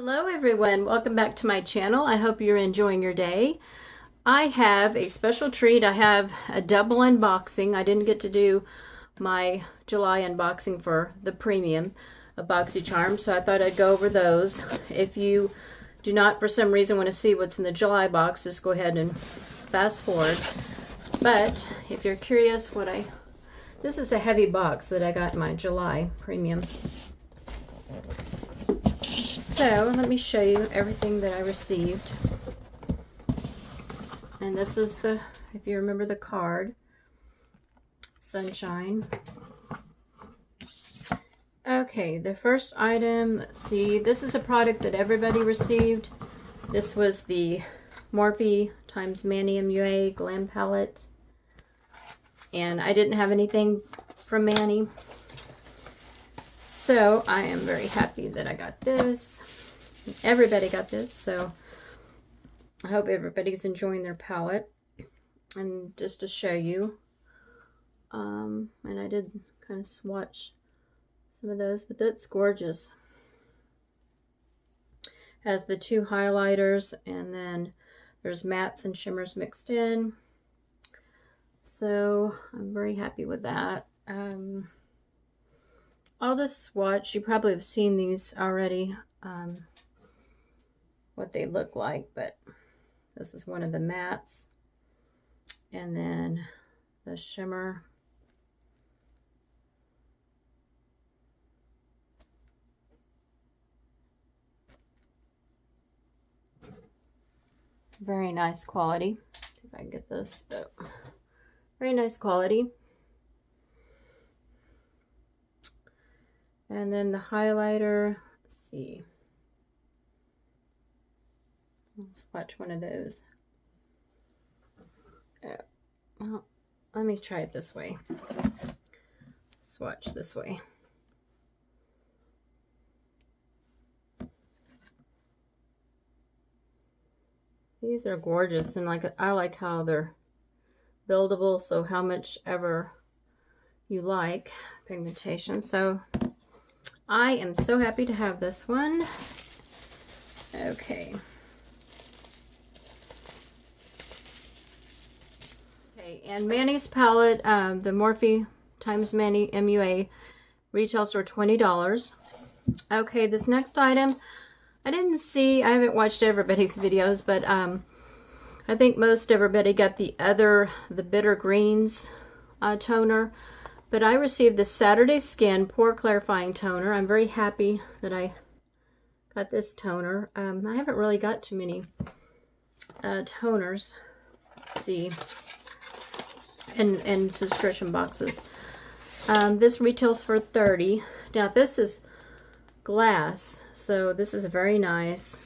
Hello everyone, welcome back to my channel. I hope you're enjoying your day. I have a special treat. I have a double unboxing. I didn't get to do my July unboxing for the premium of Boxycharm, so I thought I'd go over those. If you do not for some reason want to see what's in the July box, just go ahead and fast forward. But if you're curious this is a heavy box that I got in my July premium. So let me show you everything that I received. And this is if you remember the card, Sunshine. Okay, the first item, let's see, this is a product that everybody received. This was the Morphe x Manny MUA Glam Palette. And I didn't have anything from Manny. So I am very happy that I got this. Everybody got this, so I hope everybody's enjoying their palette. And just to show you, and I did kind of swatch some of those, but that's gorgeous. Has the two highlighters, and then there's mattes and shimmers mixed in. So I'm very happy with that. I'll just swatch. You probably have seen these already, what they look like, but this is one of the mattes. And then the shimmer. Very nice quality. Let's see if I can get this. Oh. Very nice quality. And then the highlighter, let's see. Let's watch one of those. Well, let me try it this way. Swatch this way. These are gorgeous, and I like how they're buildable, so how much ever you like pigmentation. So I am so happy to have this one. Okay. Okay, and Manny's palette, the Morphe x Manny MUA, retails for $20. Okay, this next item, I haven't watched everybody's videos, but I think most everybody got the Bitter Greens toner. But I received the Saturday Skin Pore Clarifying Toner. I'm very happy that I got this toner. I haven't really got too many toners. Let's see. In subscription boxes. This retails for $30. Now this is glass, so this is very nice.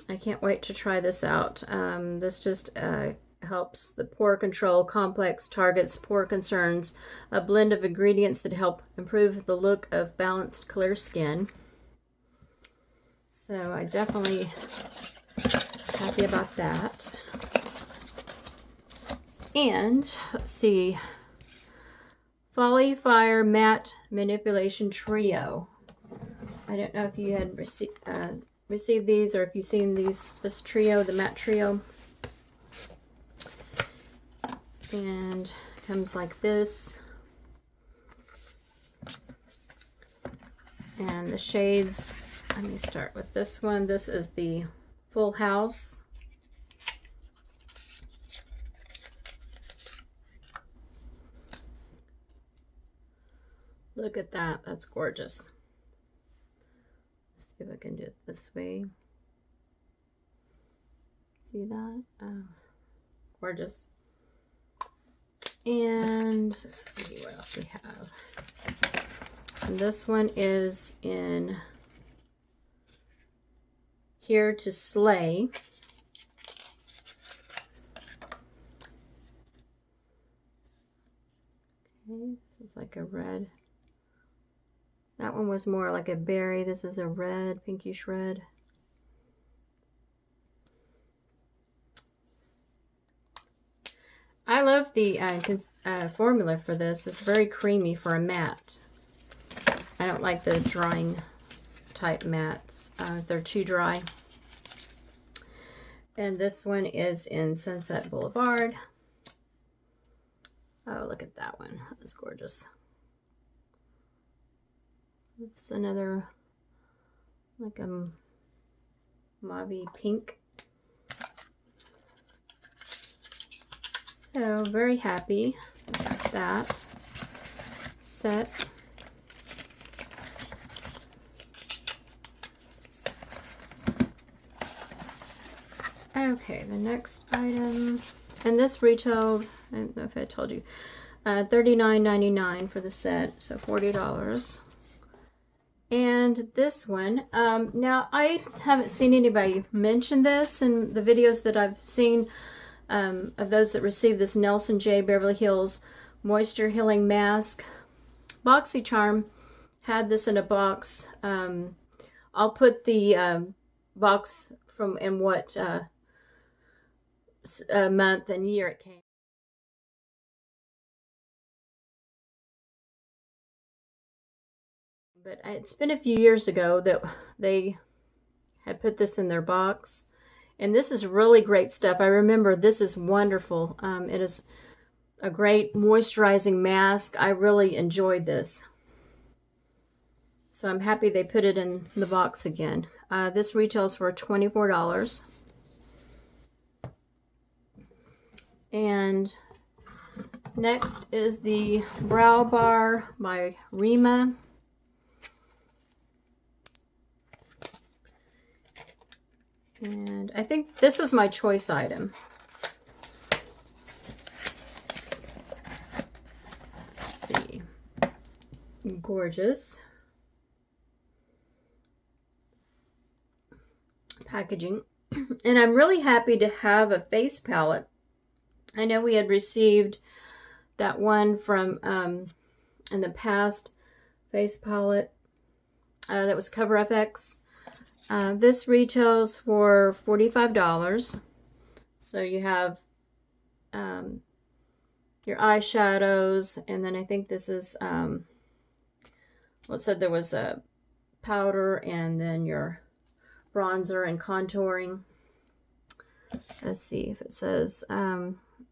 I can't wait to try this out. This just helps the pore control complex targets pore concerns, a blend of ingredients that help improve the look of balanced clear skin. So I definitely happy about that. And let's see, Folly Fire Matte Manipulation Trio. I don't know if you had received these, or if you've seen this trio, the matte trio. And comes like this. And the shades, let me start with this one. This is the Full House. Look at that, that's gorgeous. Let's see if I can do it this way. See that? Oh, gorgeous. And let's see what else we have. And this one is in Here to Slay. Okay, this is like a red. That one was more like a berry. This is a red, pinkish red. I love the formula for this. It's very creamy for a matte. I don't like the drying type mats. They're too dry. And this one is in Sunset Boulevard. Oh, look at that one. That's gorgeous. It's another like a mauve pink. So very happy with that set. Okay, the next item, and this retailed, I don't know if I told you, $39.99 for the set, so $40. And this one, now I haven't seen anybody mention this in the videos that I've seen of those that received this Nelson J. Beverly Hills Moisture Healing Mask. Boxycharm had this in a box. I'll put the box from in what month and year it came. But it's been a few years ago that they had put this in their box. And this is really great stuff. I remember this is wonderful. It is a great moisturizing mask. I really enjoyed this. So I'm happy they put it in the box again. This retails for $24. And next is the Brow Bar by Rima. And I think this is my choice item. Let's see. Gorgeous packaging. And I'm really happy to have a face palette. I know we had received that one from in the past, face palette that was Cover FX. This retails for $45. So you have your eyeshadows, and then I think this is well, it said there was a powder and then your bronzer and contouring. Let's see if it says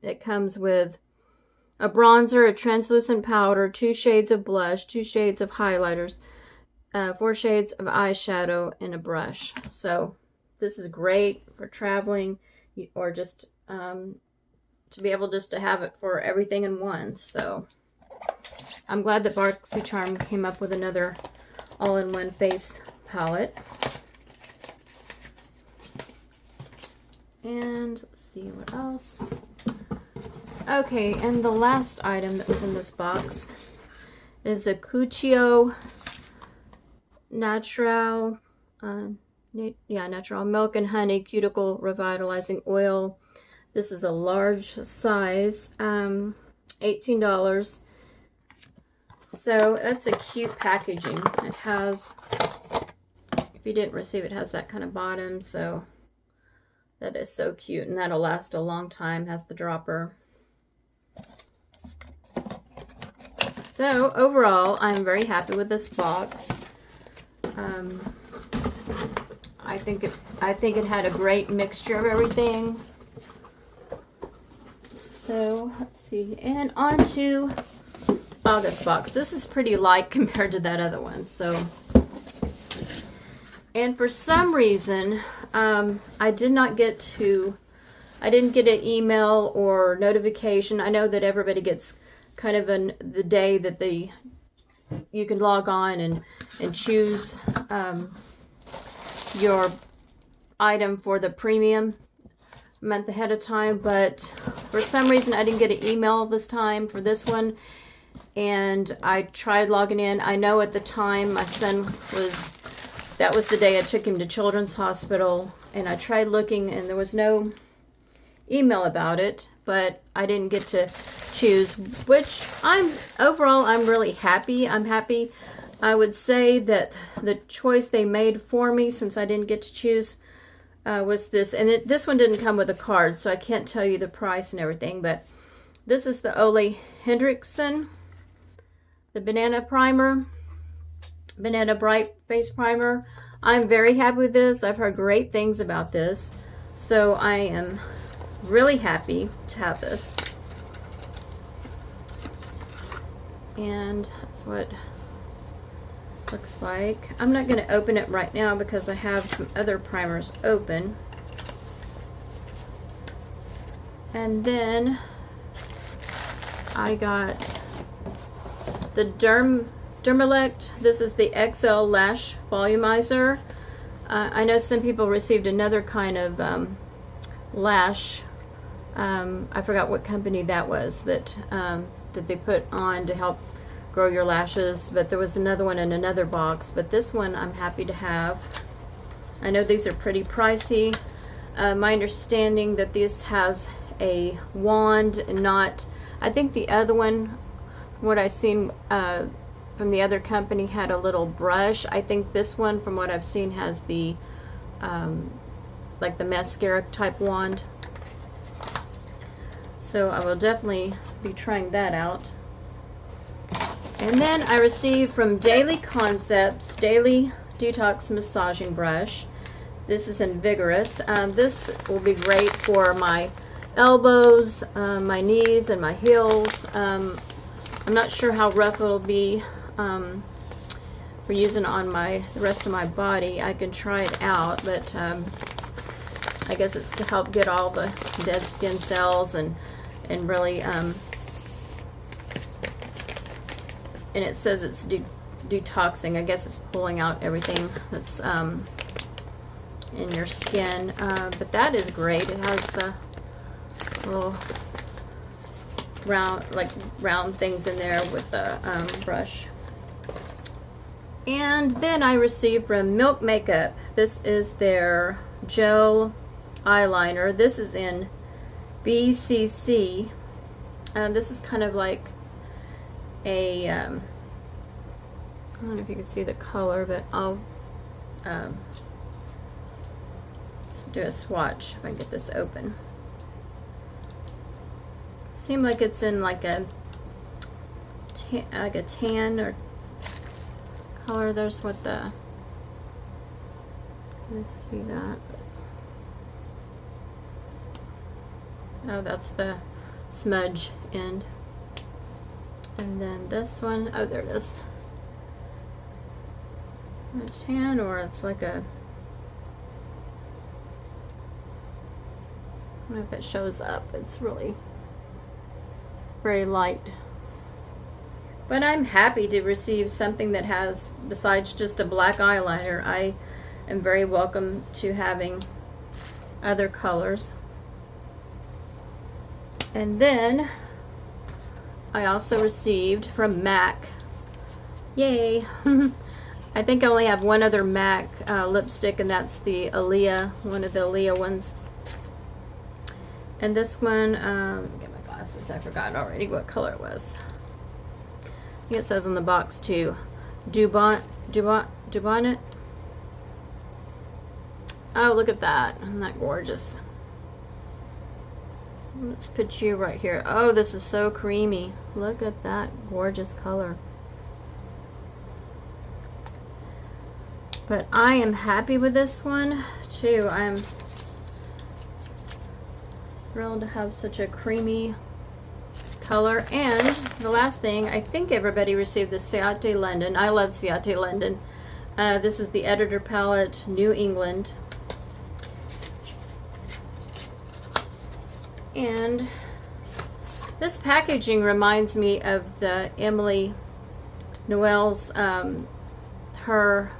it comes with a bronzer, a translucent powder, 2 shades of blush, 2 shades of highlighters, 4 shades of eyeshadow, and a brush. So this is great for traveling or just to be able just to have it for everything in one. So I'm glad that Boxycharm came up with another all-in-one face palette. And let's see what else. Okay, and the last item that was in this box is the Cuticle Natural, Natural Milk and Honey Cuticle Revitalizing Oil. This is a large size, $18. So that's a cute packaging. It has, if you didn't receive it, has that kind of bottom, so that is so cute, and that'll last a long time. Has the dropper. So overall, I'm very happy with this box. I think it had a great mixture of everything. So let's see, and on to August box. This is pretty light compared to that other one. So, and for some reason, I didn't get an email or notification. I know that everybody gets kind of the day that you can log on and choose your item for the premium month ahead of time, but for some reason I didn't get an email this time for this one, and I tried logging in. I know at the time my son that was the day I took him to Children's Hospital, and I tried looking and there was no email about it, but I didn't get to choose, which overall I'm really happy. I'm happy. I would say that the choice they made for me, since I didn't get to choose, was this, and this one didn't come with a card, so I can't tell you the price and everything, but this is the Ollie Hendrickson, the Banana Primer. Banana Bright Face Primer. I'm very happy with this. I've heard great things about this. So I am really happy to have this. And that's what it looks like. I'm not going to open it right now because I have some other primers open. And then I got the dermect. This is the XL Lash Volumizer. I know some people received another kind of lash. I forgot what company that was that they put on to help grow your lashes, but there was another one in another box. But this one I'm happy to have. I know these are pretty pricey. My understanding that this has a wand and not, I think the other one, what I've seen from the other company, had a little brush. I think this one, from what I've seen, has the like the mascara type wand. So I will definitely be trying that out. And then I received from Daily Concepts Daily Detox Massaging Brush. This is in Vigorous. This will be great for my elbows, my knees, and my heels. I'm not sure how rough it'll be for using on the rest of my body. I can try it out, but I guess it's to help get all the dead skin cells and really and it says it's detoxing. I guess it's pulling out everything that's in your skin, but that is great. It has the little round things in there with the brush. And then I received from Milk Makeup, this is their gel eyeliner. This is in BCC, and this is kind of like a I don't know if you can see the color, but I'll do a swatch if I can get this open. Seems like it's in like a tan or color. There's what the, let's see that. Oh, that's the smudge end. And then this one, oh, there it is. A tan, or it's like a, I don't know if it shows up. It's really very light. But I'm happy to receive something that has, besides just a black eyeliner, I am very welcome to having other colors. And then I also received from MAC, yay, I think I only have one other MAC lipstick, and that's the Aaliyah, one of the Aaliyah ones. And this one, get my glasses, I forgot already what color it was. I think it says on the box too, Dubonnet. Oh, look at that, isn't that gorgeous? Let's put you right here. Oh, this is so creamy. Look at that gorgeous color. But I am happy with this one too. I'm thrilled to have such a creamy color. And the last thing, I think everybody received the Ciate London. I love Ciate London. This is the Editor Palette New England. And this packaging reminds me of the Emily Noel's her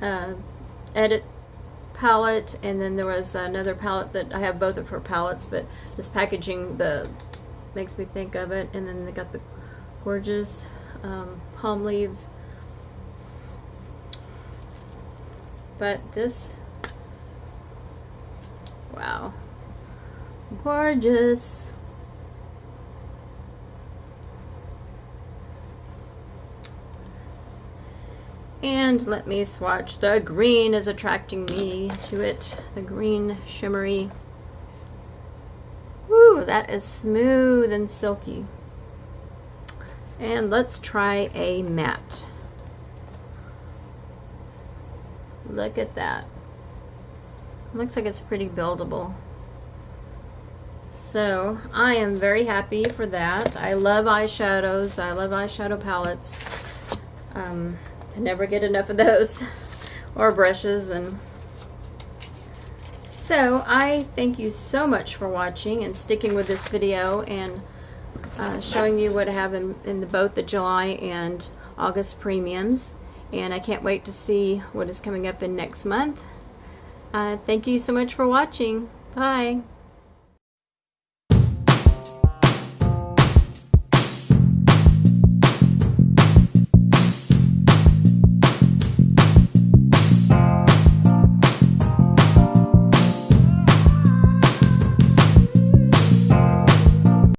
edit palette, and then there was another palette that I have both of her palettes, but this packaging makes me think of it. And then they got the gorgeous palm leaves. But this, wow, gorgeous. And let me swatch. The green is attracting me to it. The green shimmery. Woo, that is smooth and silky. And let's try a matte. Look at that. Looks like it's pretty buildable. So I am very happy for that. I love eyeshadows. I love eyeshadow palettes. I never get enough of those or brushes. And so I thank you so much for watching and sticking with this video and showing you what I have in both the July and August premiums. And I can't wait to see what is coming up in next month. Thank you so much for watching. Bye.